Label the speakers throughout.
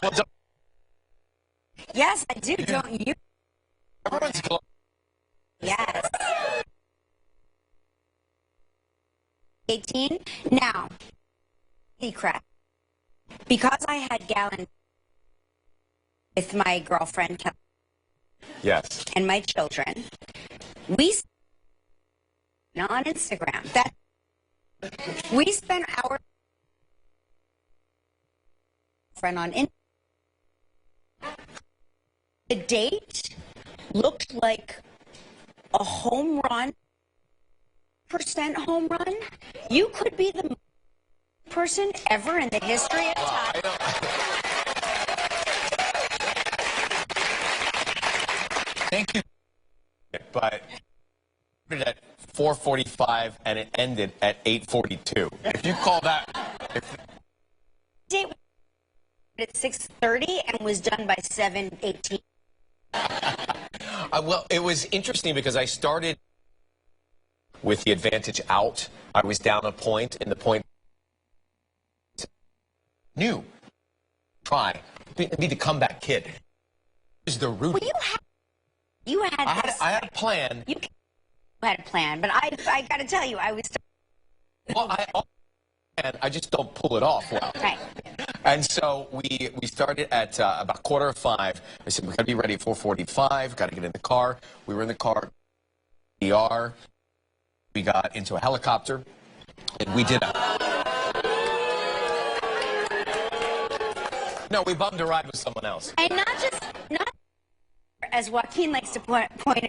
Speaker 1: Well,
Speaker 2: Yes, I do, don't you?
Speaker 1: everyone's close.
Speaker 2: Yes. 18. Now, secret. Because I had Gallon with my girlfriend
Speaker 1: Yes.
Speaker 2: and my children, we on Instagram. That we spent our friend on Instagram. The date looked like a home run, % home run. You could be the person ever in the history of time.
Speaker 1: Thank you. But it at 4:45 and it ended at 8:42. If you call that,
Speaker 2: Date at 6:30 and was done by 7:18.
Speaker 1: well, it was interesting because I started with the advantage out. I was down a point, and the point new. Try be the comeback kid. Is the root?
Speaker 2: Well, you had
Speaker 1: I had a plan.
Speaker 2: You had a plan, but I got to tell you, I was.
Speaker 1: Well, I just don't pull it off well.
Speaker 2: Right.
Speaker 1: And so we started at about 4:45. I said, we got to be ready at 4:45. Got to get in the car. We were in the car. We got into a helicopter, and we did No, we bummed a ride with someone else.
Speaker 2: And not as Joaquin likes to point out,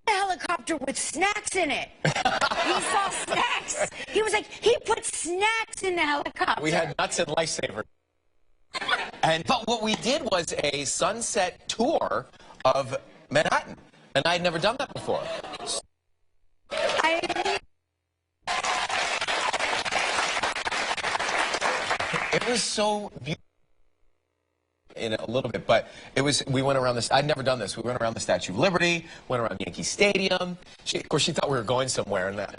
Speaker 2: a helicopter with snacks in it. He saw snacks. He was like, he put snacks in the helicopter.
Speaker 1: We had nuts and lifesavers. But what we did was a sunset tour of Manhattan, and I had never done that before. It was so beautiful. In a little bit, but we went around this. I'd never done this. We went around the Statue of Liberty, went around Yankee Stadium. Of course, she thought we were going somewhere. And that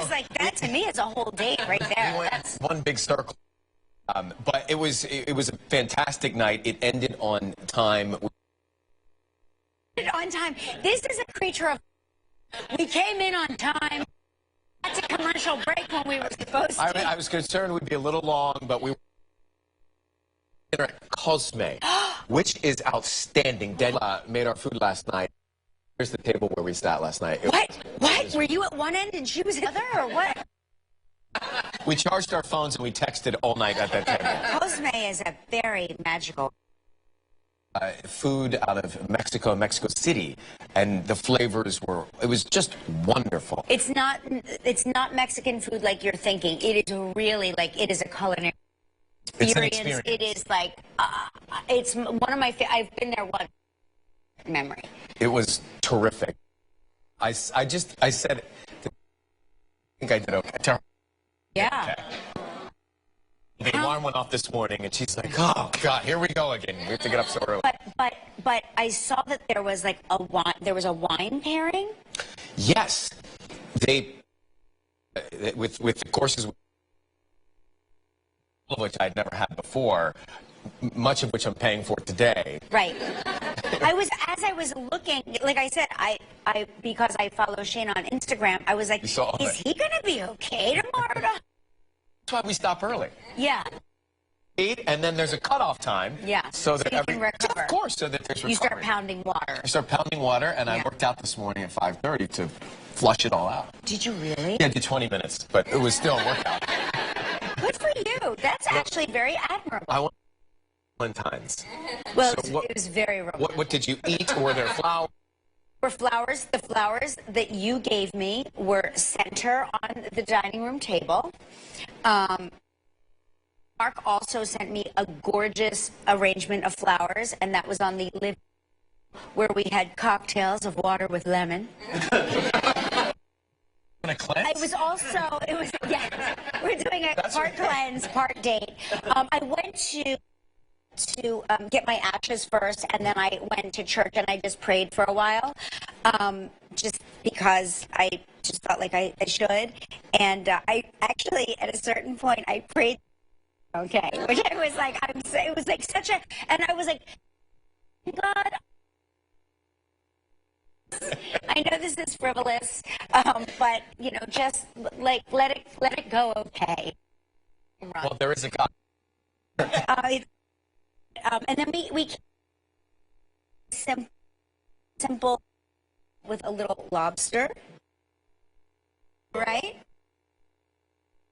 Speaker 2: is like, that to me is a whole date right there.
Speaker 1: We went one big circle. But it was a fantastic night. It ended on time.
Speaker 2: On time. This is a creature of. We came in on time. That's a commercial break when we were supposed to.
Speaker 1: I was concerned we'd be a little long, but we. At Cosme, which is outstanding. Dan made our food last night. Here's the table where we sat last night.
Speaker 2: What? Were you at one end and she was at the other, or what?
Speaker 1: We charged our phones and we texted all night at that table.
Speaker 2: Cosme is a very magical.
Speaker 1: Food out of Mexico, Mexico City, and the flavors it was just wonderful.
Speaker 2: It's not Mexican food like you're thinking. It is really like, it is a culinary.
Speaker 1: It's an experience.
Speaker 2: It is like, it's one of my I've been there once. Memory.
Speaker 1: It was terrific. I said, I think I did okay.
Speaker 2: Yeah.
Speaker 1: Okay. The alarm went off this morning, and she's like, oh, God, here we go again. We have to get up so early.
Speaker 2: But I saw that there was like there was a wine pairing?
Speaker 1: Yes. With the courses, which I'd never had before, much of which I'm paying for today.
Speaker 2: Right. As I was looking, like I said, because I follow Shane on Instagram, I was like, is he going to be okay tomorrow? That's
Speaker 1: why we stop early.
Speaker 2: Yeah.
Speaker 1: And then there's a cutoff time.
Speaker 2: Yeah.
Speaker 1: So that
Speaker 2: you can recover.
Speaker 1: Of course, so that there's recovery.
Speaker 2: You start pounding water.
Speaker 1: I start pounding water, and I worked out this morning at 5:30 to flush it all out.
Speaker 2: Did you really?
Speaker 1: Yeah, I did 20 minutes, but it was still a workout.
Speaker 2: Good for you. That's actually very admirable.
Speaker 1: I went Valentine's.
Speaker 2: Well, so it was very romantic.
Speaker 1: What did you eat? Were there flowers?
Speaker 2: Were flowers. The flowers that you gave me were center on the dining room table. Mark also sent me a gorgeous arrangement of flowers, and that was on the living room where we had cocktails of water with lemon. We're doing a part cleanse, part date. I went to get my ashes first, and then I went to church and I just prayed for a while, just because I just felt like I should. And I actually, at a certain point, I prayed okay. Which I was like, it was like such a, and I was like, God. I know this is frivolous, but you know, just like let it go, okay.
Speaker 1: Well, there is a God.
Speaker 2: And then we simple with a little lobster, right?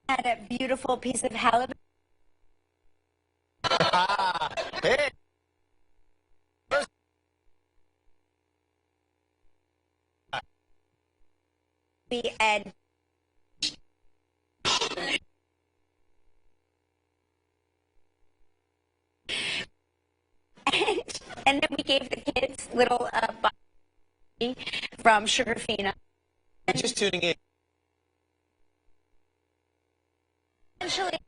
Speaker 2: Had a beautiful piece of halibut.
Speaker 1: Hey.
Speaker 2: And and then we gave the kids little from Sugarfina.
Speaker 1: Just tuning in.
Speaker 2: Essentially,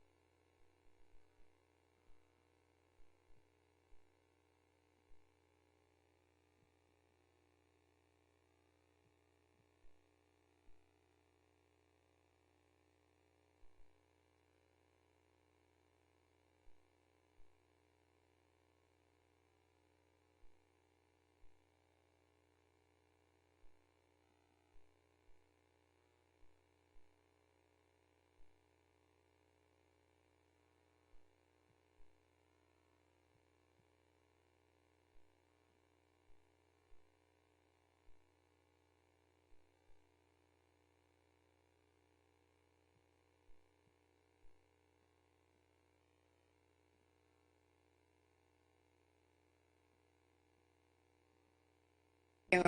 Speaker 2: it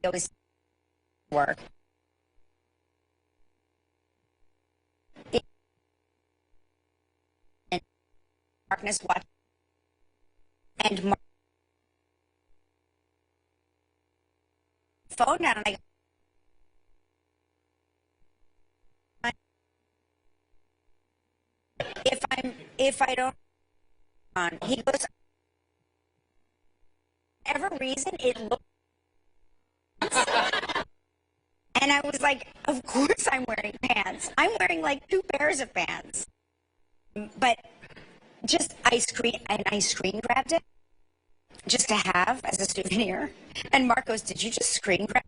Speaker 2: always work. And darkness watch and phone down, and if I don't on, he goes. Whatever reason, it looks. And I was like, of course I'm wearing pants. I'm wearing like 2 pairs of pants. But just I screen grabbed it just to have as a souvenir. And Mark goes, did you just screen grab?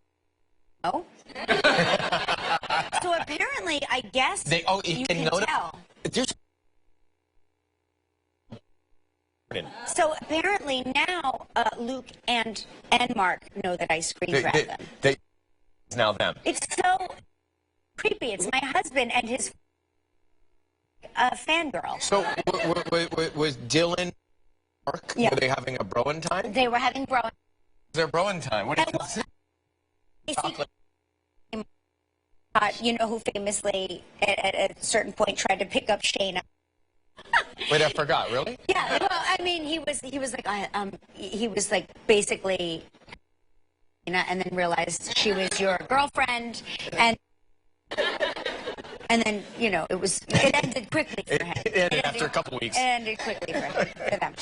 Speaker 2: No. So apparently, I guess you can tell. So apparently now Luke and Mark know that I screen grab them.
Speaker 1: It's now them.
Speaker 2: It's so creepy. It's my husband and his fangirl.
Speaker 1: So was Dylan, Mark, were they having a broin time?
Speaker 2: They were having broin.
Speaker 1: Their broin time. What do you consider?
Speaker 2: You know who famously at a certain point tried to pick up Shayna.
Speaker 1: Wait, I forgot. Really?
Speaker 2: Yeah. Well, I mean, he was like basically, and then realized she was your girlfriend, and then it ended quickly for him.
Speaker 1: It ended after a couple weeks.
Speaker 2: It ended quickly for them.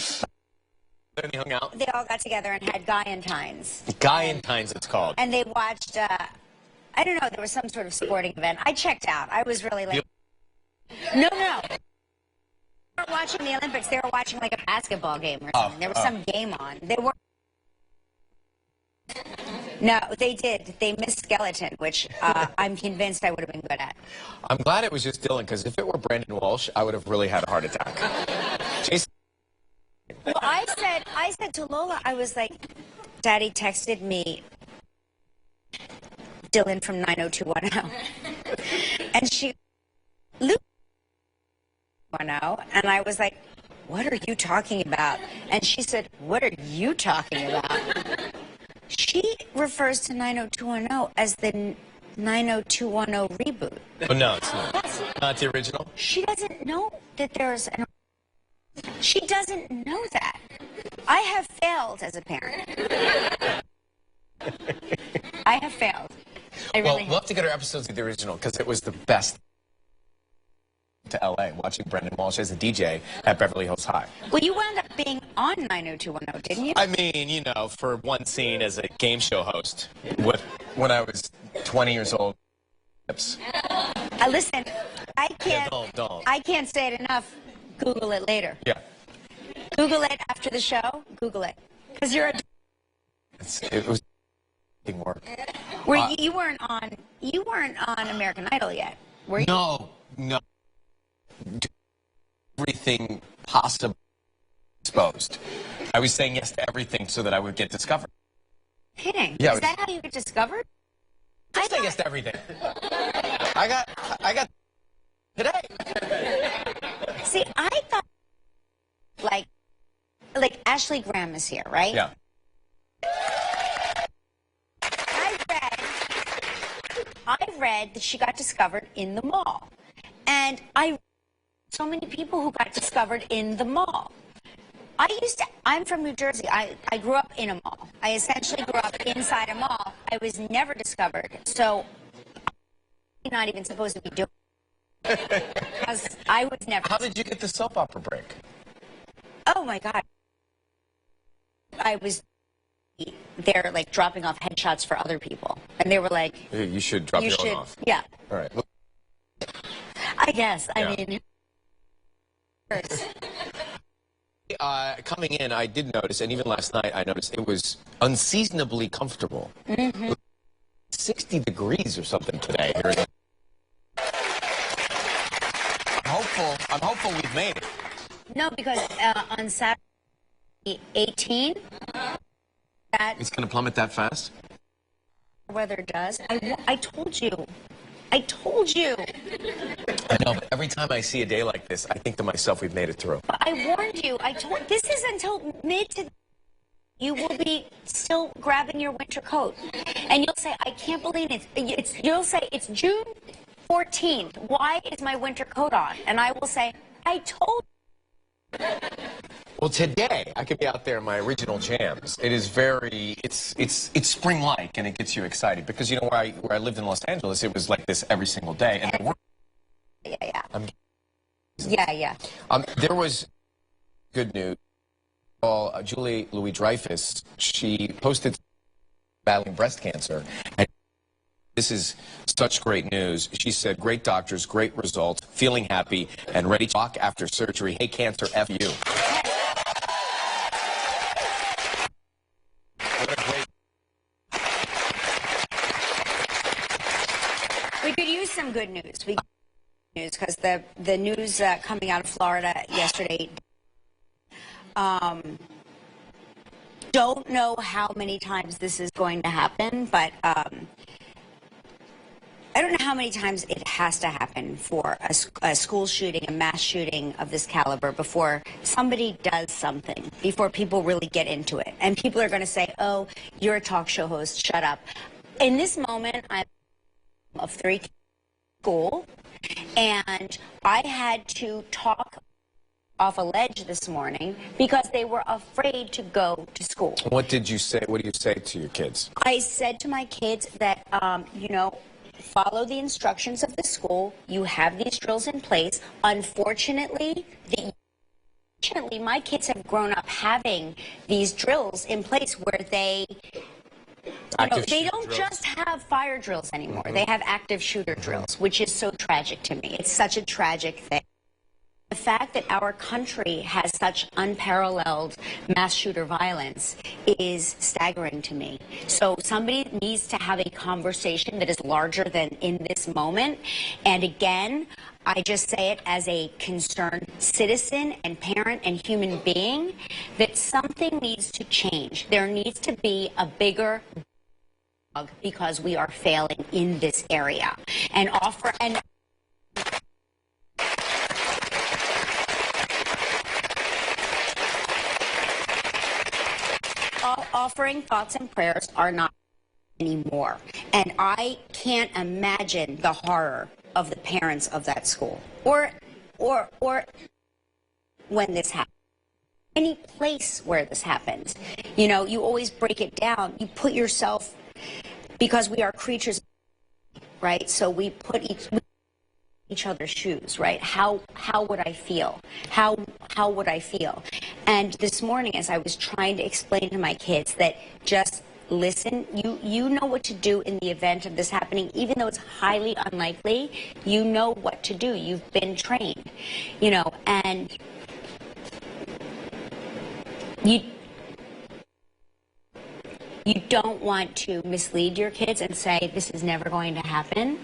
Speaker 1: Then they hung out.
Speaker 2: They all got together and had Galentine's.
Speaker 1: Galentine's, it's called.
Speaker 2: And they watched. I don't know. There was some sort of sporting event. I checked out. I was really like, no. They weren't watching the Olympics. They were watching like a basketball game or something. There was some game on. They were. No, they did. They missed skeleton, which I'm convinced I would have been good at.
Speaker 1: I'm glad it was just Dylan, because if it were Brandon Walsh, I would have really had a heart attack. Jason.
Speaker 2: Well, I said to Lola, I was like, Daddy texted me Dylan from 90210. And she, Luke 10. And I was like, what are you talking about? And she said, what are you talking about? She refers to 90210 as the 90210 reboot.
Speaker 1: Oh, no, it's not.
Speaker 2: That's
Speaker 1: Not the original?
Speaker 2: She doesn't know that there's an... She doesn't know that. I have failed as a parent. I have failed. I really
Speaker 1: we'll have to get our episodes of the original, because it was the best. to L.A. watching Brendan Walsh as a DJ at Beverly Hills High.
Speaker 2: Well, you wound up being on 90210, didn't you?
Speaker 1: I mean, you know, for one scene as a game show host when I was 20 years old.
Speaker 2: Listen, I can't.
Speaker 1: Yeah, don't.
Speaker 2: I can't say it enough. Google it later.
Speaker 1: Yeah.
Speaker 2: Google it after the show. Google it, because you're a.
Speaker 1: It was work.
Speaker 2: You weren't on American Idol yet, were you?
Speaker 1: No. Everything possible exposed. I was saying yes to everything so that I would get discovered.
Speaker 2: Kidding?
Speaker 1: Yeah,
Speaker 2: Is that how you get discovered?
Speaker 1: I say yes to everything. I got today.
Speaker 2: See, I thought like Ashley Graham is here, right?
Speaker 1: Yeah.
Speaker 2: I read that she got discovered in the mall. And so many people who got discovered in the mall. I'm from New Jersey. I grew up in a mall. I essentially grew up inside a mall. I was never discovered. So I'm not even supposed to be doing it. Because I was never.
Speaker 1: How did you get the soap opera break?
Speaker 2: Oh my God. I was there like dropping off headshots for other people. And they were like,
Speaker 1: you should drop your own off.
Speaker 2: Yeah.
Speaker 1: All right.
Speaker 2: I guess.
Speaker 1: Yeah.
Speaker 2: I mean,
Speaker 1: coming in, I did notice, and even last night I noticed, it was unseasonably comfortable. Mm-hmm. 60 degrees or something today. I'm hopeful we've made it.
Speaker 2: No, because on Saturday 18,
Speaker 1: it's going to plummet that fast?
Speaker 2: Weather does. I told you. I told you.
Speaker 1: I know, but every time I see a day like this, I think to myself, we've made it through.
Speaker 2: But I warned you. This is until mid to. You will be still grabbing your winter coat, and you'll say, "I can't believe it." You'll say, "It's June 14th. Why is my winter coat on?" And I will say, "I told."
Speaker 1: Well, today I could be out there in my original jams. It is it's spring-like, and it gets you excited because you know where I lived in Los Angeles, it was like this every single day, and
Speaker 2: Yeah.
Speaker 1: There was good news. Julie Louis-Dreyfus, she posted battling breast cancer, and this is such great news. She said, "Great doctors, great results, feeling happy, and ready to talk after surgery. Hey, cancer, F you."
Speaker 2: We could use some good news. Because the news coming out of Florida yesterday. Don't know how many times this is going to happen, but I don't know how many times it has to happen for a school shooting, a mass shooting of this caliber before somebody does something, before people really get into it. And people are going to say, "Oh, you're a talk show host, shut up." In this moment, I'm of 3 kids in school, and I had to talk off a ledge this morning because they were afraid to go to school.
Speaker 1: What did you say? What do you say to your kids?
Speaker 2: I said to my kids that, follow the instructions of the school. You have these drills in place. Unfortunately, my kids have grown up having these drills in place where they don't just have fire drills anymore. Mm-hmm. They have active shooter drills, which is so tragic to me. It's such a tragic thing. The fact that our country has such unparalleled mass shooter violence is staggering to me. So somebody needs to have a conversation that is larger than in this moment. And again, I just say it as a concerned citizen and parent and human being that something needs to change. There needs to be a bigger because we are failing in this area offering thoughts and prayers are not anymore. And I can't imagine the horror of the parents of that school or when this happens. Any place where this happens, you always break it down. You put yourself, because we are creatures, right? So we put each other's shoes, right? How would I feel? How would I feel? And this morning, as I was trying to explain to my kids that just listen, you know what to do in the event of this happening, even though it's highly unlikely, you know what to do. You've been trained, you know, and you don't want to mislead your kids and say this is never going to happen.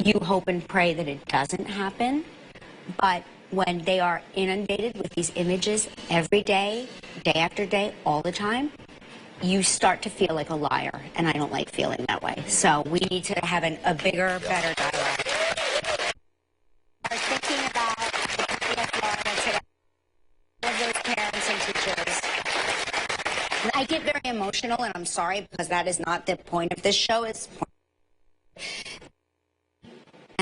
Speaker 2: You hope and pray that it doesn't happen, but when they are inundated with these images every day, day after day, all the time, you start to feel like a liar, and I don't like feeling that way. So we need to have a bigger, better dialogue. I was thinking about Florida today, all of those parents and teachers. I get very emotional, and I'm sorry, because that is not the point of this show.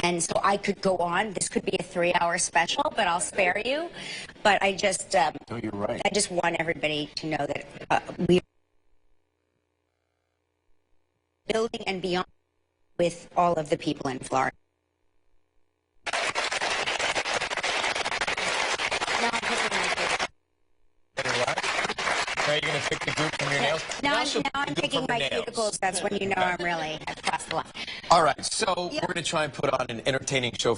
Speaker 2: And so I could go on. This could be a 3-hour special, but I'll spare you. But I just,
Speaker 1: no, you're right.
Speaker 2: I just want everybody to know that we are building and beyond with all of the people in Florida. Now I'm picking my kids.
Speaker 1: Now you're going to pick the group from your nails?
Speaker 2: Now I'm picking my cuticles. That's when you know I'm really across the line.
Speaker 1: All right, so we're going to try and put on an entertaining show.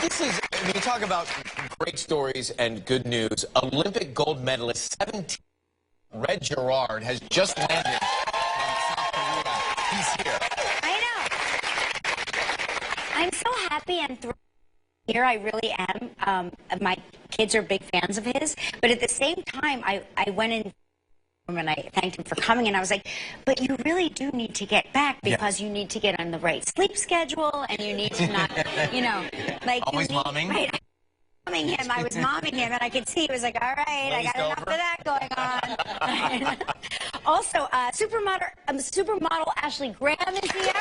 Speaker 1: This is, when you talk about great stories and good news, Olympic gold medalist 17, Red Gerard, has just landed from South Korea. He's here.
Speaker 2: I know. I'm so happy and thrilled. Here I really am. My kids are big fans of his, but at the same time, I went in and I thanked him for coming, and I was like, but you really do need to get back because you need to get on the right sleep schedule, and you need to not, you know, like
Speaker 1: always momming.
Speaker 2: Right, I was momming him, and I could see he was like, all right, I got enough of that going on. Also, supermodel Ashley Graham is here.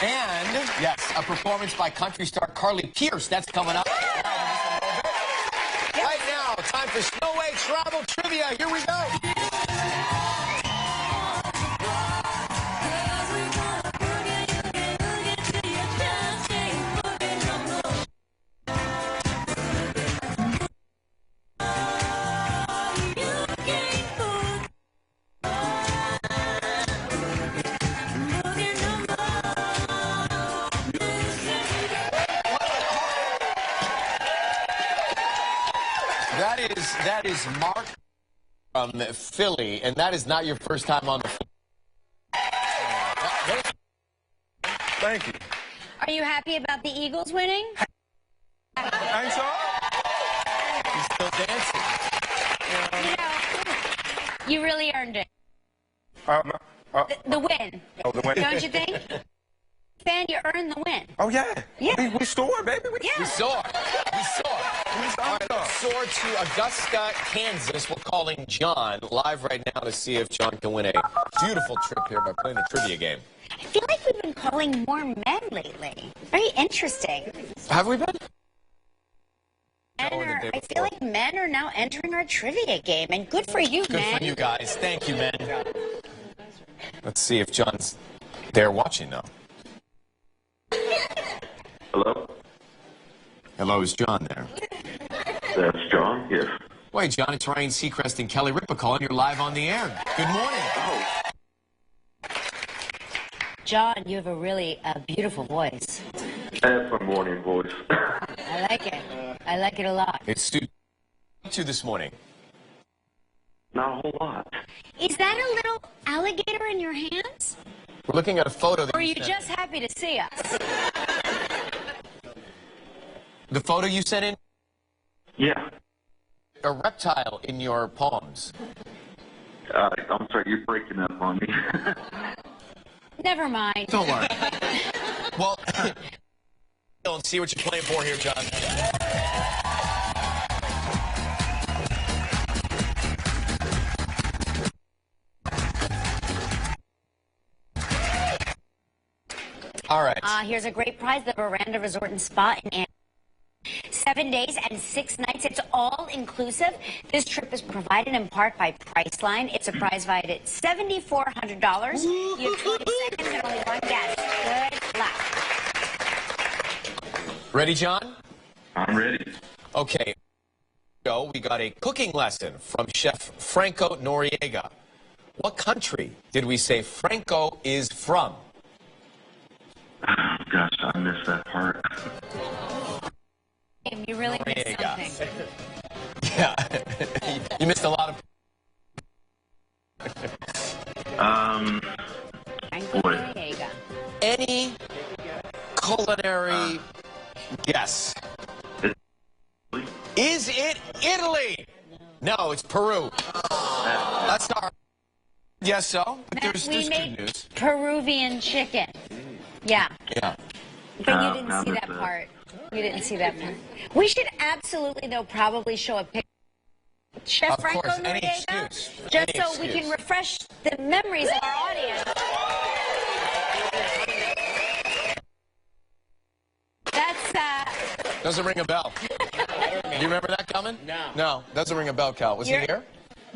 Speaker 1: And, yes, a performance by country star Carly Pearce. That's coming up. Right now, time for Snow White Travel Trivia. Here we go. That is Mark from Philly, and that is not your first time on the floor.
Speaker 3: Thank you.
Speaker 2: Are you happy about the Eagles winning?
Speaker 3: Thanks, all.
Speaker 1: He's still dancing.
Speaker 2: You know, you really earned it. The win.
Speaker 3: Oh, the win.
Speaker 2: Don't you think? Fan, you earned the win.
Speaker 3: Oh, yeah.
Speaker 2: Yeah.
Speaker 3: We soared, baby.
Speaker 1: We soar. We soar. All right, let's soar to Augusta, Kansas. We're calling John live right now to see if John can win a beautiful trip here by playing the trivia game.
Speaker 2: I feel like we've been calling more men lately. Very interesting.
Speaker 1: Have we been?
Speaker 2: I feel like men are now entering our trivia game, and good for you,
Speaker 1: Good
Speaker 2: men.
Speaker 1: for you guys. Thank you, men. Let's see if John's there watching now.
Speaker 4: Hello?
Speaker 1: Hello, is John there?
Speaker 4: That's John, yes.
Speaker 1: Wait, John, it's Ryan Seacrest and Kelly Ripa calling. You're live on the air. Good morning.
Speaker 4: Oh,
Speaker 2: John, you have a really beautiful voice.
Speaker 4: that's my morning voice.
Speaker 2: I like it. I like it a lot.
Speaker 1: It's Stu to this morning.
Speaker 4: Not a whole lot.
Speaker 2: Is that a little alligator in your hands?
Speaker 1: We're looking at a photo that
Speaker 2: Or are you
Speaker 1: sent.
Speaker 2: just happy to see us?
Speaker 1: The photo you sent in?
Speaker 4: Yeah.
Speaker 1: A reptile in your palms.
Speaker 4: I'm sorry, you're breaking up on me.
Speaker 2: Never mind.
Speaker 1: Don't worry. Well, let's see what you're playing for here, John. All right.
Speaker 2: Here's a great prize, the Veranda Resort and Spa in Ann. 7 days and 6 nights. It's all inclusive. This trip is provided in part by Priceline. It's a prize valued at $7,400. You have 20 seconds and only one guess. Good luck.
Speaker 1: Ready, John?
Speaker 4: I'm ready.
Speaker 1: Okay. So we got a cooking lesson from Chef Franco Noriega. What country did we say Franco is from?
Speaker 4: Oh, gosh, I missed that part.
Speaker 2: You really missed
Speaker 1: Noriega.
Speaker 2: something.
Speaker 1: Yeah. You missed a lot of...
Speaker 4: Boy.
Speaker 2: Noriega.
Speaker 1: Any culinary guess? Is it Italy? No, it's Peru. That's not... Yes, so? But there's
Speaker 2: We
Speaker 1: good
Speaker 2: made
Speaker 1: news.
Speaker 2: Peruvian chicken. Yeah.
Speaker 1: Yeah.
Speaker 2: But you didn't
Speaker 4: I
Speaker 2: see
Speaker 4: missed
Speaker 2: that
Speaker 4: that.
Speaker 2: part. You didn't see that part. We should absolutely, though, probably show a picture. Chef
Speaker 1: Of
Speaker 2: Franco
Speaker 1: course, any
Speaker 2: Noriega,
Speaker 1: excuse.
Speaker 2: just
Speaker 1: Any
Speaker 2: so we
Speaker 1: excuse.
Speaker 2: can refresh the memories of our audience. That's
Speaker 1: Doesn't ring a bell. Do you remember that coming?
Speaker 5: No.
Speaker 1: No, doesn't ring a bell, Cal. Was he
Speaker 2: You're-
Speaker 1: here?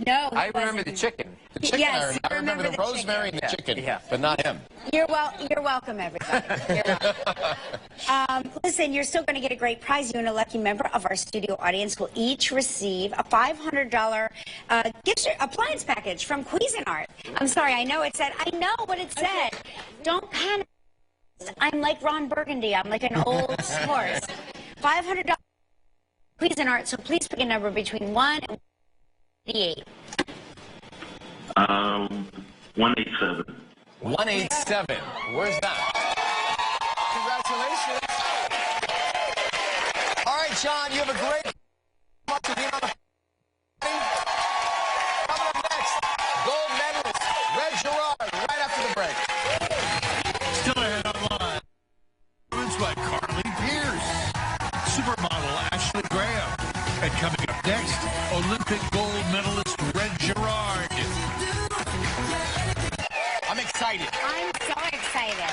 Speaker 2: no. he
Speaker 5: I remember
Speaker 2: wasn't.
Speaker 5: the chicken.
Speaker 1: The chicken.
Speaker 2: Yes,
Speaker 1: I remember the
Speaker 2: the
Speaker 1: rosemary
Speaker 2: chicken.
Speaker 1: and the chicken,
Speaker 5: Yeah.
Speaker 1: but not him.
Speaker 2: You're welcome, everybody. You're welcome. Listen, you're still going to get a great prize. You and a lucky member of our studio audience will each receive a $500 appliance package from Cuisinart. I'm sorry, I know what it said. Don't panic. I'm like Ron Burgundy. I'm like an old horse. $500 Cuisinart. So please pick a number between 1 and 88.
Speaker 4: 187.
Speaker 1: 187. Where's that? Congratulations. All right, John, you have a great month of being on the... Coming up next, gold medalist Red Gerard, right after the break.
Speaker 6: Still ahead online. Influenced by Carly Pearce, supermodel Ashley Graham, and coming up next, Olympic gold medalist Red Gerard.
Speaker 1: I'm excited.
Speaker 2: I'm so excited.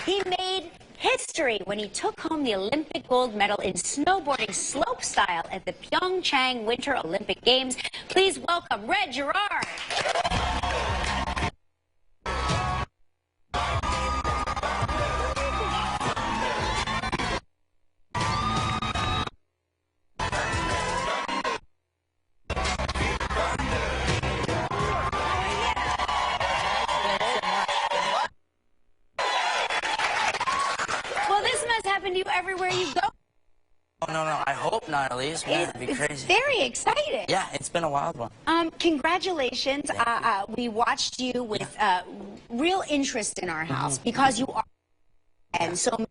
Speaker 2: He made history when he took home the Olympic gold medal in snowboarding slope style at the Pyeongchang Winter Olympic Games. Please welcome Red Gerard. Well, this must happen to you everywhere you go.
Speaker 7: Oh, no, I hope not, at least. Man, it'd be
Speaker 2: It's
Speaker 7: crazy.
Speaker 2: very exciting.
Speaker 7: Yeah, it's been a wild one.
Speaker 2: Congratulations. We watched you with real interest in our house because you are, and so many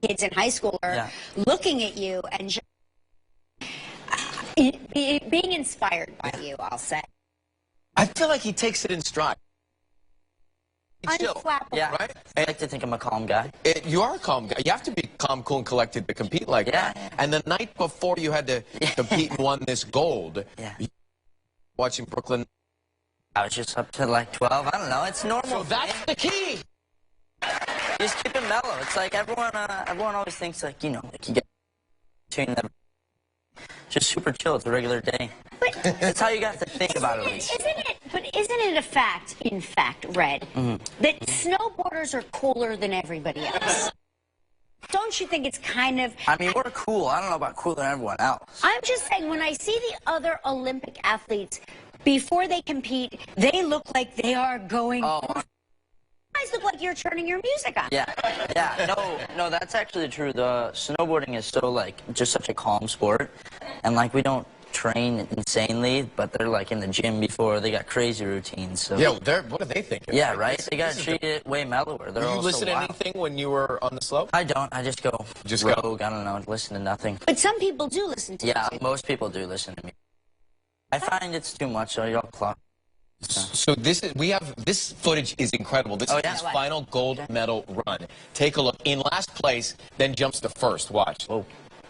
Speaker 2: kids in high school are looking at you and just, being inspired by you, I'll say.
Speaker 1: I feel like he takes it in stride. Chill,
Speaker 2: Unflappable.
Speaker 7: Yeah,
Speaker 1: right?
Speaker 7: I like to think I'm a calm guy.
Speaker 1: You are a calm guy. You have to be calm, cool, and collected to compete like that. And the night before you had to compete and won this gold, watching Brooklyn.
Speaker 7: I was just up to like 12. I don't know. It's normal.
Speaker 1: So that's the key.
Speaker 7: Just keep it mellow. It's like everyone always thinks like, you know, like you get tune that. Just super chill. It's a regular day.
Speaker 2: But
Speaker 7: That's how you got to think about it at least.
Speaker 2: isn't it a fact, in fact, Red, that snowboarders are cooler than everybody else? Don't you think it's kind of...
Speaker 7: I mean, we're cool. I don't know about cooler than everyone else.
Speaker 2: I'm just saying, when I see the other Olympic athletes, before they compete, they look like they are going...
Speaker 7: Oh,
Speaker 2: You guys look like you're turning your music on.
Speaker 7: yeah. No, that's actually true. The snowboarding is so, like, just such a calm sport. And, like, we don't train insanely, but they're, like, in the gym before. They got crazy routines, so...
Speaker 1: Yeah, what are they thinking?
Speaker 7: Yeah,
Speaker 1: Like,
Speaker 7: right?
Speaker 1: this-
Speaker 7: They got
Speaker 1: this
Speaker 7: to
Speaker 1: is
Speaker 7: treat it way mellower. They're
Speaker 1: Do you
Speaker 7: all
Speaker 1: listen
Speaker 7: so
Speaker 1: to
Speaker 7: wild.
Speaker 1: anything when you were on the slope?
Speaker 7: I don't. I just go
Speaker 1: Just go.
Speaker 7: rogue. I don't know. Listen to nothing.
Speaker 2: But some people do listen to
Speaker 7: Yeah,
Speaker 2: music.
Speaker 7: most people do listen to me. I find it's too much, so y'all clock.
Speaker 1: So this footage is incredible. This is his final gold medal run. Take a look. In last place, then jumps to first. Watch.
Speaker 7: Whoa.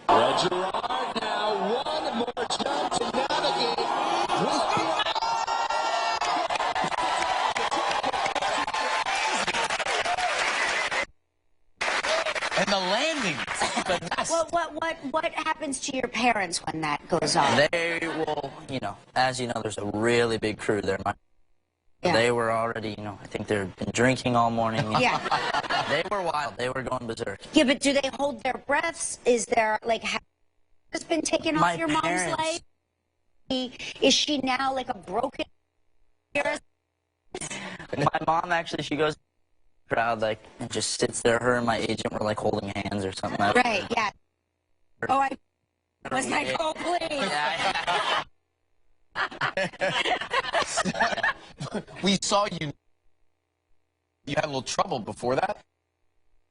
Speaker 6: Red Gerard now one more jump to navigate.
Speaker 1: And the landing. Finesse.
Speaker 2: What what happens to your parents when that goes on?
Speaker 7: They will, you know, as you know, there's a really big crew there.
Speaker 2: Yeah.
Speaker 7: They were already, you know, I think they've been drinking all morning.
Speaker 2: Yeah.
Speaker 7: They were wild. They were going berserk.
Speaker 2: Yeah, but do they hold their breaths? Is there, like, has been taken off your mom's
Speaker 7: parents-
Speaker 2: life? Is she now like a broken?
Speaker 7: My mom actually, she goes crowd like and just sits there. Her and my agent were like holding hands or something.
Speaker 2: Right. Yeah. Oh, I was like, oh please.
Speaker 1: We saw you. You had a little trouble before that.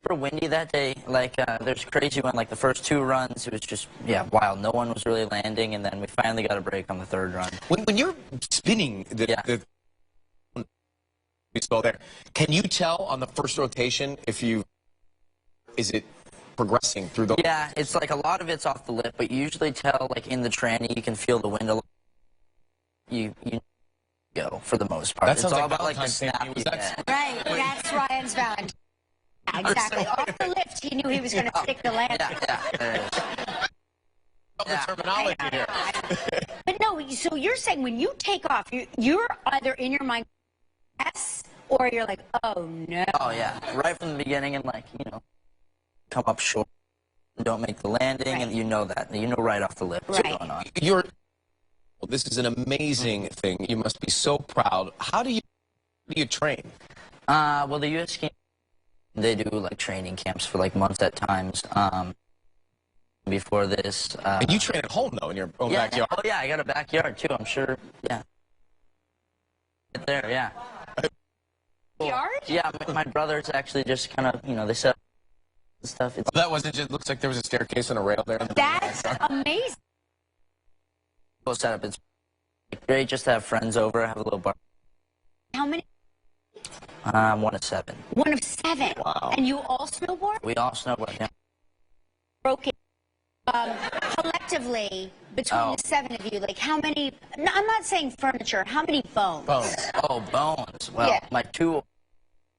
Speaker 7: For windy that day, like there's crazy when like the first 2 runs, it was just wild. No one was really landing, and then we finally got a break on the 3rd run.
Speaker 1: When you're spinning the we saw there, can you tell on the first rotation if is it progressing through the?
Speaker 7: Yeah, it's like a lot of it's off the lip, but you usually tell like in the tranny you can feel the wind a lot. You go for the most part.
Speaker 1: That
Speaker 7: It's
Speaker 1: sounds
Speaker 7: all
Speaker 1: like
Speaker 7: about like the
Speaker 1: Valentine's Day.
Speaker 7: snap
Speaker 1: Was
Speaker 7: you
Speaker 1: that-
Speaker 7: get.
Speaker 2: Right. That's Ryan's Valentine. Exactly. Off the lift, he knew he was going to stick the landing.
Speaker 7: Yeah, there it is.
Speaker 1: The terminology here.
Speaker 2: But no, so you're saying when you take off, you're either in your mind, yes, or you're like, oh no.
Speaker 7: Oh yeah, right from the beginning, and like come up short, don't make the landing, and you know that. You know right off the lip what's
Speaker 2: Right.
Speaker 7: going on.
Speaker 1: This is an amazing thing. You must be so proud. How do you train?
Speaker 7: Well, the U.S. game, they do like training camps for like months at times. Before this,
Speaker 1: And you train at home though, in your own backyard.
Speaker 7: Oh yeah, I got a backyard too. I'm sure. Yeah. Right there, yeah.
Speaker 2: Yard?
Speaker 7: Yeah, my brother's actually just kind of, they set up stuff. It's
Speaker 1: That wasn't just. Looks like there was a staircase and a rail there.
Speaker 2: That's amazing.
Speaker 7: cool setup. It's great just to have friends over, have a little bar.
Speaker 2: How many?
Speaker 7: 1 of 7.
Speaker 2: 1 of 7.
Speaker 1: Wow.
Speaker 2: And you all snowboard?
Speaker 7: We all snowboard, yeah.
Speaker 2: Broken. Collectively, between the 7 of you, like how many? No, I'm not saying furniture. How many bones?
Speaker 1: Bones.
Speaker 7: Oh, bones. Well,
Speaker 2: Yeah.
Speaker 7: my 2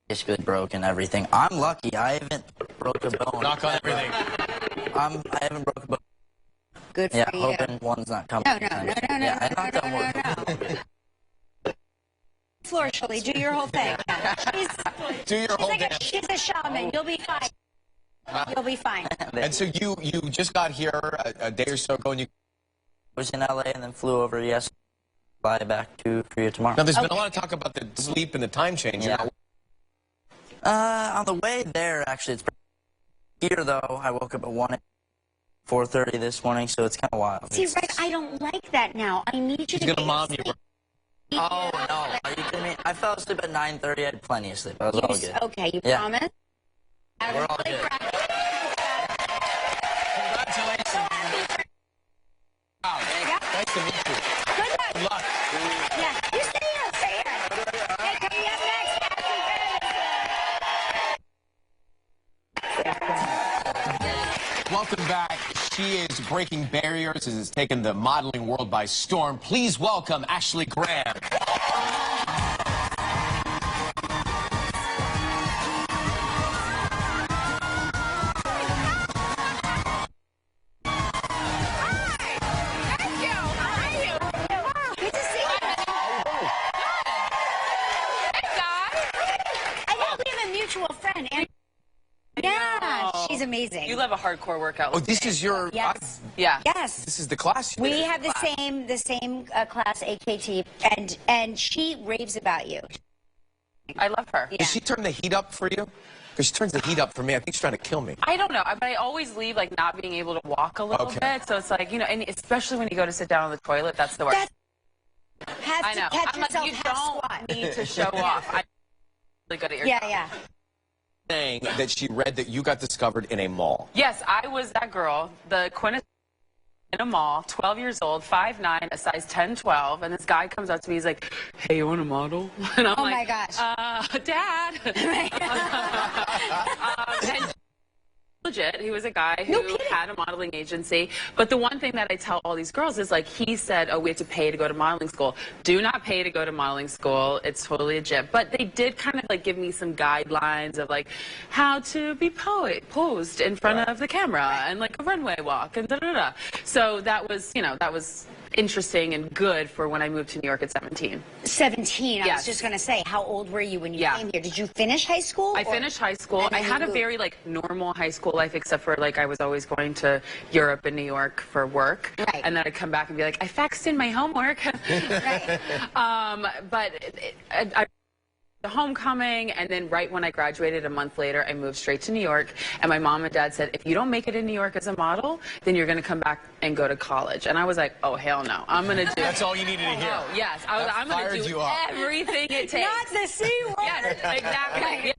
Speaker 7: basically broken everything. I'm lucky. I haven't broke a bone.
Speaker 1: Knock on everything.
Speaker 7: I haven't broke a bone.
Speaker 2: Good for
Speaker 7: Yeah,
Speaker 2: you.
Speaker 7: hoping one's not coming.
Speaker 2: No.
Speaker 7: Yeah, I knocked on wood.
Speaker 2: Florishly, do your whole thing.
Speaker 1: Do your whole
Speaker 2: She's,
Speaker 1: dance.
Speaker 2: she's a shaman. You'll be fine. You'll be fine.
Speaker 1: And so you just got here a day or so ago, and you.
Speaker 7: I was in LA and then flew over yesterday. Fly back to Korea tomorrow.
Speaker 1: Now, there's been a lot of talk about the sleep and the time change.
Speaker 7: Yeah. On the way there, actually, it's pretty... Here, though, I woke up at 4:30 this morning, so it's kind of wild.
Speaker 2: See, right? I don't like that now. I need you
Speaker 1: She's
Speaker 2: to
Speaker 1: gonna
Speaker 2: get
Speaker 1: mom you.
Speaker 2: sleep.
Speaker 7: Oh, no. Are you kidding me? I fell asleep at 9:30. I had plenty of sleep. I was all good.
Speaker 2: Okay, you
Speaker 7: Yeah.
Speaker 2: promise?
Speaker 7: We're all good.
Speaker 1: Congratulations. Wow.
Speaker 2: Yeah.
Speaker 1: Nice to meet you.
Speaker 2: Good luck.
Speaker 1: Good luck.
Speaker 2: Yeah, you stay here. Stay here. Hey, coming up next,
Speaker 1: Welcome back. She is breaking barriers and has taken the modeling world by storm. Please welcome Ashley Graham.
Speaker 2: Good to see you. I know we have a mutual friend. And yeah, she's amazing.
Speaker 5: You love a hardcore workout.
Speaker 1: Oh, this is your.
Speaker 2: Yes.
Speaker 5: Yeah.
Speaker 2: Yes.
Speaker 1: This is the class. you
Speaker 2: We
Speaker 1: did.
Speaker 2: have the same class, AKT, and she raves about you.
Speaker 5: I love her.
Speaker 2: Yeah.
Speaker 1: Does she turn the heat up for you? Because she turns the heat up for me. I think she's trying to kill me.
Speaker 5: I don't know, but I always leave like not being able to walk a little
Speaker 1: Okay.
Speaker 5: bit. So it's like, and especially when you go to sit down on the toilet, that's the worst.
Speaker 2: Have
Speaker 5: I
Speaker 2: to
Speaker 5: know.
Speaker 2: catch
Speaker 5: I'm like,
Speaker 2: yourself
Speaker 5: you
Speaker 2: half
Speaker 5: don't
Speaker 2: squat.
Speaker 5: need to show off. I'm really good at your job.
Speaker 2: Yeah.
Speaker 1: Saying that she read that you got discovered in a mall.
Speaker 5: Yes, I was that girl, the quintessential in a mall, 12 years old, 5'9", a size 10, 12, and this guy comes up to me, he's like, hey, you want a model? And I'm
Speaker 2: Oh
Speaker 5: like,
Speaker 2: my gosh.
Speaker 5: Dad. And legit. He was a guy who had a modeling agency. But the one thing that I tell all these girls is, like, he said, oh, we have to pay to go to modeling school. Do not pay to go to modeling school. It's totally legit. But they did kind of, like, give me some guidelines of, like, how to be posed in front of the camera and, like, a runway walk and da-da-da. So that was, you know, that was interesting and good for when I moved to New York at 17.
Speaker 2: 17. I
Speaker 5: Yes.
Speaker 2: was just going to say, how old were you when you came here? Did you finish high school?
Speaker 5: I finished high school. I had a very, like, normal high school life, except for, like, I was always going to Europe and New York for work.
Speaker 2: Right.
Speaker 5: And then I'd come back and be like, I faxed in my homework.
Speaker 2: Right.
Speaker 5: But I the homecoming, and then right when I graduated a month later, I moved straight to New York. And my mom and dad said, if you don't make it in New York as a model, then you're going to come back and go to college. And I was like, oh, hell no. I'm going to do
Speaker 1: That's all you needed to hear.
Speaker 5: Oh, yes. I'm going to do everything it takes.
Speaker 2: Not the C word.
Speaker 5: Yes, exactly. Yeah.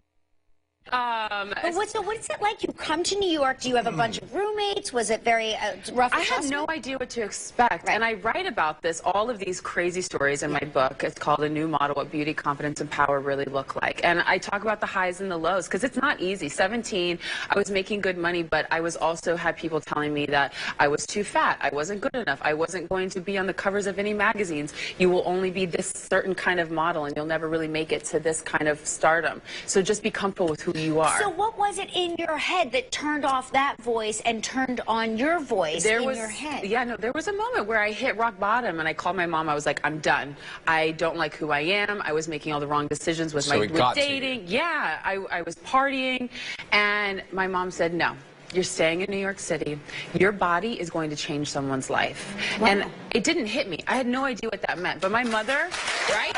Speaker 2: But what's it like? You come to New York. Do you have a bunch of roommates? Was it very rough?
Speaker 5: I had no idea what to expect, and I write about this, all of these crazy stories in my book. It's called A New Model, What Beauty, Confidence, and Power Really Look Like. And I talk about the highs and the lows, because it's not easy. 17, I was making good money, but I was also had people telling me that I was too fat, I wasn't good enough, I wasn't going to be on the covers of any magazines. You will only be this certain kind of model, and you'll never really make it to this kind of stardom. So just be comfortable with who you are.
Speaker 2: So what was it in your head that turned off that voice and turned on your voice in your head?
Speaker 5: Yeah, no, there was a moment where I hit rock bottom, and I called my mom. I was like, I'm done. I don't like who I am. I was making all the wrong decisions with dating. Yeah, I was partying, and my mom said, no. You're staying in New York City. Your body is going to change someone's life. Wow. And it didn't hit me. I had no idea what that meant. But my mother, right?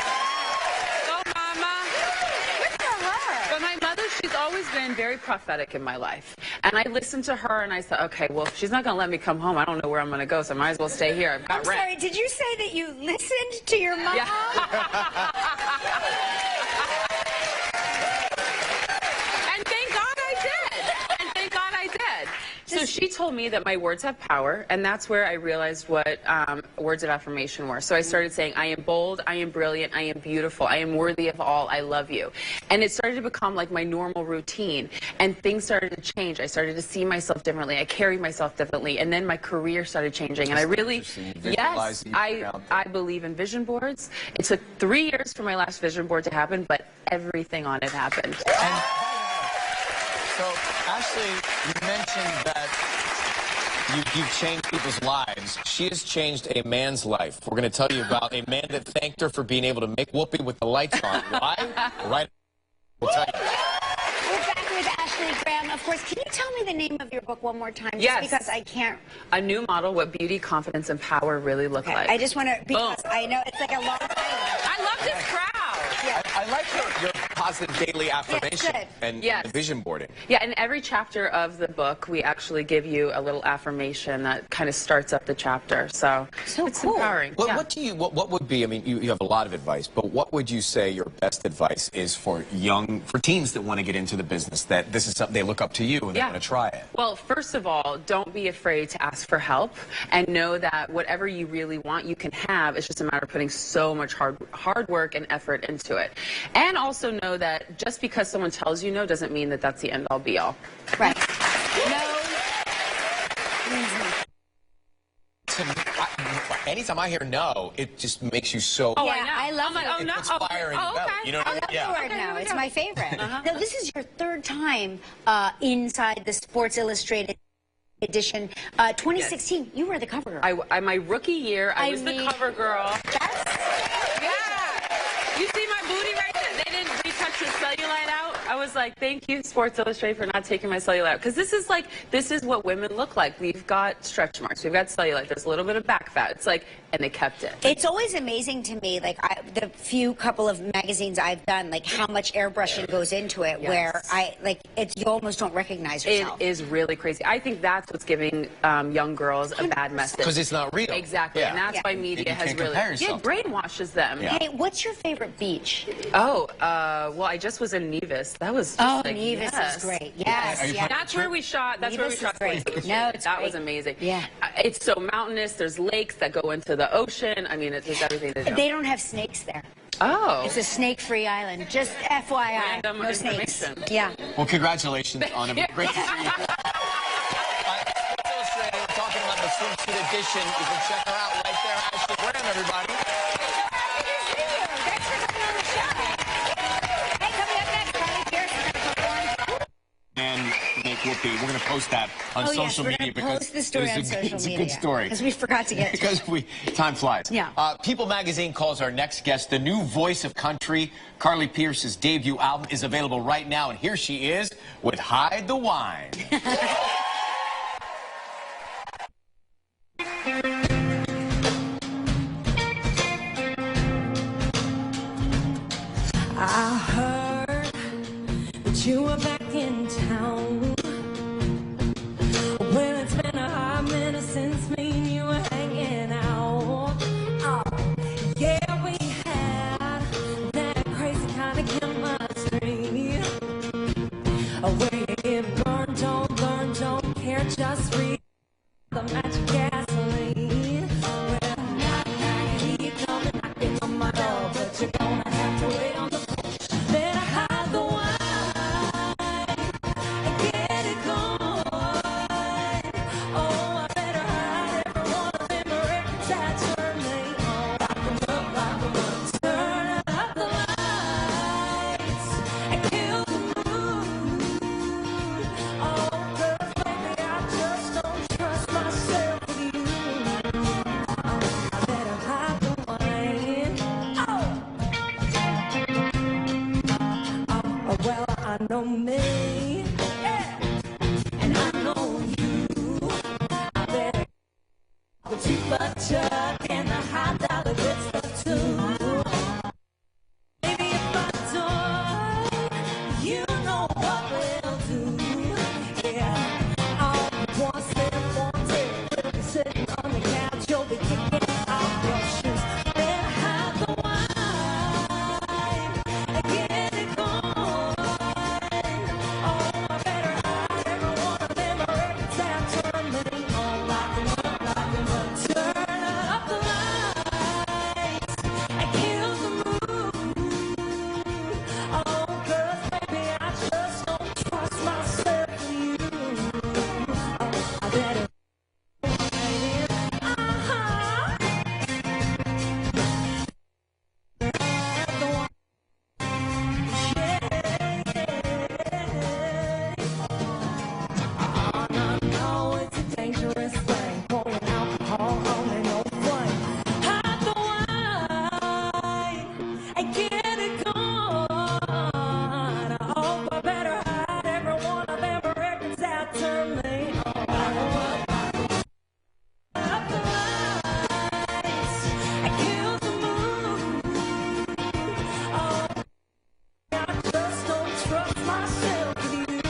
Speaker 5: She's always been very prophetic in my life. And I listened to her, and I said, okay, well, if she's not going to let me come home, I don't know where I'm going to go, so I might as well stay here. I've got rent.
Speaker 2: Sorry, did you say that you listened to your mom?
Speaker 5: Yeah. And thank God I did. And thank God I did. So she told me that my words have power, and that's where I realized what words of affirmation were. So I started saying, I am bold, I am brilliant, I am beautiful, I am worthy of all, I love you. And it started to become like my normal routine, and things started to change. I started to see myself differently, I carried myself differently, and then my career started changing. And I really, yes, I believe in vision boards. It took 3 years for my last vision board to happen, but everything on it happened.
Speaker 1: And so, Ashley, you mentioned that you've changed people's lives. She has changed a man's life. We're going to tell you about a man that thanked her for being able to make whoopee with the lights on. Why? Right. We'll tell you.
Speaker 2: We're back with Ashley Graham. Of course, can you tell me the name of your book one more time?
Speaker 5: Yes.
Speaker 2: Just because I can't.
Speaker 5: A New Model, What Beauty, Confidence, and Power Really Look Like.
Speaker 2: I just want to, because I know it's like a long time.
Speaker 5: I love this crowd.
Speaker 2: Yeah.
Speaker 1: I like your positive daily affirmation and the vision boarding.
Speaker 5: Yeah, in every chapter of the book, we actually give you a little affirmation that kind of starts up the chapter. So it's
Speaker 2: cool.
Speaker 5: Empowering.
Speaker 1: What would be, I mean, you have a lot of advice, but what would you say your best advice is for teens that want to get into the business, that this is something they look up to you and they want to try it?
Speaker 5: Well, first of all, don't be afraid to ask for help, and know that whatever you really want, you can have. It's just a matter of putting so much hard work and effort into it. And also know that just because someone tells you no doesn't mean that that's the end-all be-all.
Speaker 2: Right. No.
Speaker 1: Anytime I hear no, it just makes you so
Speaker 2: I love it.
Speaker 5: Oh, no.
Speaker 1: Inspiring. You know what I mean?
Speaker 2: I love the word no. It's my favorite. Now, this is your third time inside the Sports Illustrated edition. 2016, you were the cover girl.
Speaker 5: My rookie year, I was the cover girl. You see my booty right there? They didn't retouch the cellulite out. I was like, thank you, Sports Illustrated, for not taking my cellulite out. Because this is what women look like. We've got stretch marks. We've got cellulite. There's a little bit of back fat. It's like, and they kept it.
Speaker 2: It's always amazing to me, like the few couple of magazines I've done, like how much airbrushing goes into it, where you almost don't recognize yourself.
Speaker 5: It is really crazy. I think that's what's giving young girls a bad message.
Speaker 1: Because it's not real.
Speaker 5: Exactly. And that's why media has really brainwashes them.
Speaker 2: Hey, what's your favorite beach?
Speaker 5: Oh, well, I just was in Nevis. That was just
Speaker 2: Nevis is great. Yes.
Speaker 5: That's where we shot. That's where we shot. That was amazing.
Speaker 2: Yeah.
Speaker 5: It's so mountainous. There's lakes that go into the ocean. I mean, there's everything to do.
Speaker 2: They don't have snakes there.
Speaker 5: Oh.
Speaker 2: It's a snake-free island. Just FYI.
Speaker 5: Random
Speaker 2: no snakes.
Speaker 5: information.
Speaker 2: Yeah.
Speaker 1: Well, congratulations on a great to see you. edition. You can check her out right there. Ashley Graham, everybody.
Speaker 2: Thanks for coming on the show. Hey, coming up next, Carly Pearce is going to perform.
Speaker 1: And make Whoopi. We're going to post that on social media because
Speaker 2: post the story on social media.
Speaker 1: It's a good story.
Speaker 2: Because we forgot to get to it.
Speaker 1: Because time flies.
Speaker 2: Yeah.
Speaker 1: People Magazine calls our next guest the new voice of country. Carly Pearce's debut album is available right now, and here she is with Hide the Wine.
Speaker 8: I heard that you were back in town. Well, it's been a hot minute since me and you were hanging out. Oh, yeah, we had that crazy kind of chemistry. Where you get burned, don't care, just read the magic gasoline. Well, now you keep coming, knocking on my door, but you're gonna have to wait on the phone. Better hide the wine and get it going. Oh, I better hide every one of them records that turn me on. Lock 'em up, turn up the lights and kill the mood. Oh, 'cause baby, I just don't trust myself with you. Oh, I better hide the wine. Oh, well, I know me, yeah, and I know you. I better the cheap butter and the high dollar good stuff too. Maybe if I don't, you know what we'll do. Yeah, all one step, one take. We'll be sitting on the couch, you'll be kicking off your shoes. Better hide the wine and get it going. Oh, I better hide every one of them records that turn me on. Lock 'em up, turn up the lights and kill the mood. Oh, 'cause baby, I just don't trust myself with you. Oh, I better no, it's a dangerous thing. Pouring alcohol on and no fun. Hide the wine and get it going. Oh, I better hide every one of them records that turn me on. Up the lights and kill the mood. Oh, I just don't trust myself with you.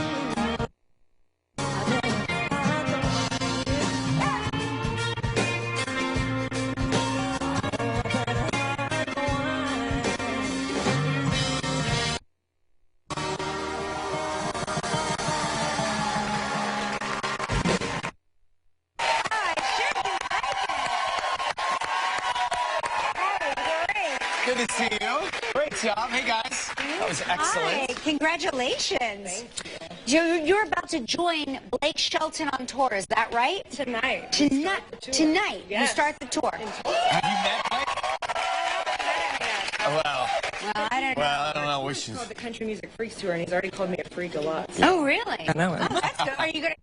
Speaker 1: Good to see you. Great job. Hey, guys. That was excellent.
Speaker 2: Hi, congratulations. You're about to join Blake Shelton on tour, is that right?
Speaker 8: Tonight.
Speaker 2: Tonight, you
Speaker 8: Yes.
Speaker 2: start the tour.
Speaker 1: Have you met Blake? Well,
Speaker 2: I don't know.
Speaker 1: I don't know. Which is...
Speaker 9: called the Country Music Freaks Tour, and he's already called me a freak a lot.
Speaker 2: Oh, really?
Speaker 9: I know it.
Speaker 2: Oh, that's good. Are you going to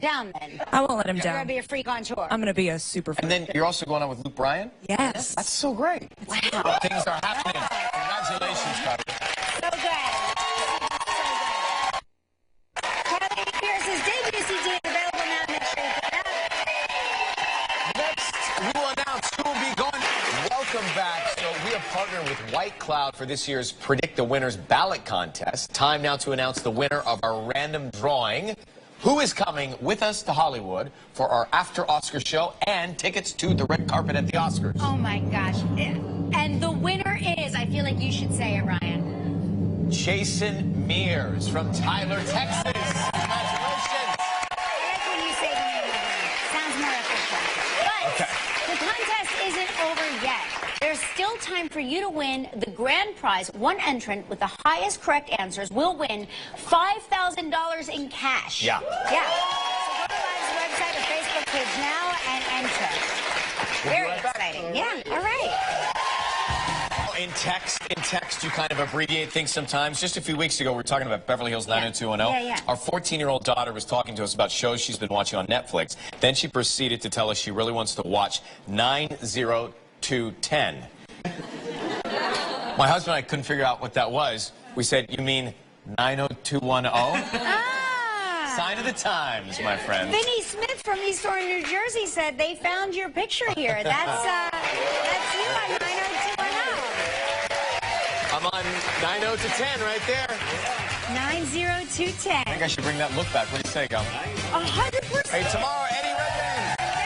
Speaker 2: down then?
Speaker 9: I won't let him
Speaker 2: You're going
Speaker 9: down.
Speaker 2: to be a freak on tour.
Speaker 9: I'm going to be a super freak.
Speaker 1: And then you're also going on with Luke Bryan?
Speaker 9: Yes.
Speaker 1: That's so great.
Speaker 2: Wow.
Speaker 1: Things are happening. Congratulations, Carly.
Speaker 2: So good. Carly Pearce's debut CD is available now. Make sure you pick it up.
Speaker 1: Next, we will announce who will be going. Welcome back. So we have partnered with White Cloud for this year's Predict the Winners ballot contest. Time now to announce the winner of our random drawing. Who is coming with us to Hollywood for our after-Oscar show and tickets to the red carpet at the Oscars?
Speaker 2: Oh, my gosh. And the winner is, I feel like you should say it, Ryan.
Speaker 1: Jason Mears from Tyler, Texas. Congratulations.
Speaker 2: I like when you say the name of the winner. Sounds more official. But the contest isn't over yet. There's still time for you to win the grand prize. One entrant with the highest correct answers will win $5,000 in cash.
Speaker 1: Yeah.
Speaker 2: Yeah. So go to Live's website or Facebook page now and Very exciting. Yeah, all right.
Speaker 1: In text, you kind of abbreviate things sometimes. Just a few weeks ago, we were talking about Beverly Hills 90210.
Speaker 2: Yeah.
Speaker 1: Our 14-year-old daughter was talking to us about shows she's been watching on Netflix. Then she proceeded to tell us she really wants to watch 90210. My husband and I couldn't figure out what that was. We said, you mean 90210? Sign of the times, my friend.
Speaker 2: Vinny Smith from East Orange, New Jersey said they found your picture here. That's you on 90210.
Speaker 1: I'm on 90210 right there.
Speaker 2: 90210.
Speaker 1: I think I should bring that look back. What do you say, Gum?
Speaker 2: 100%.
Speaker 1: Hey, tomorrow.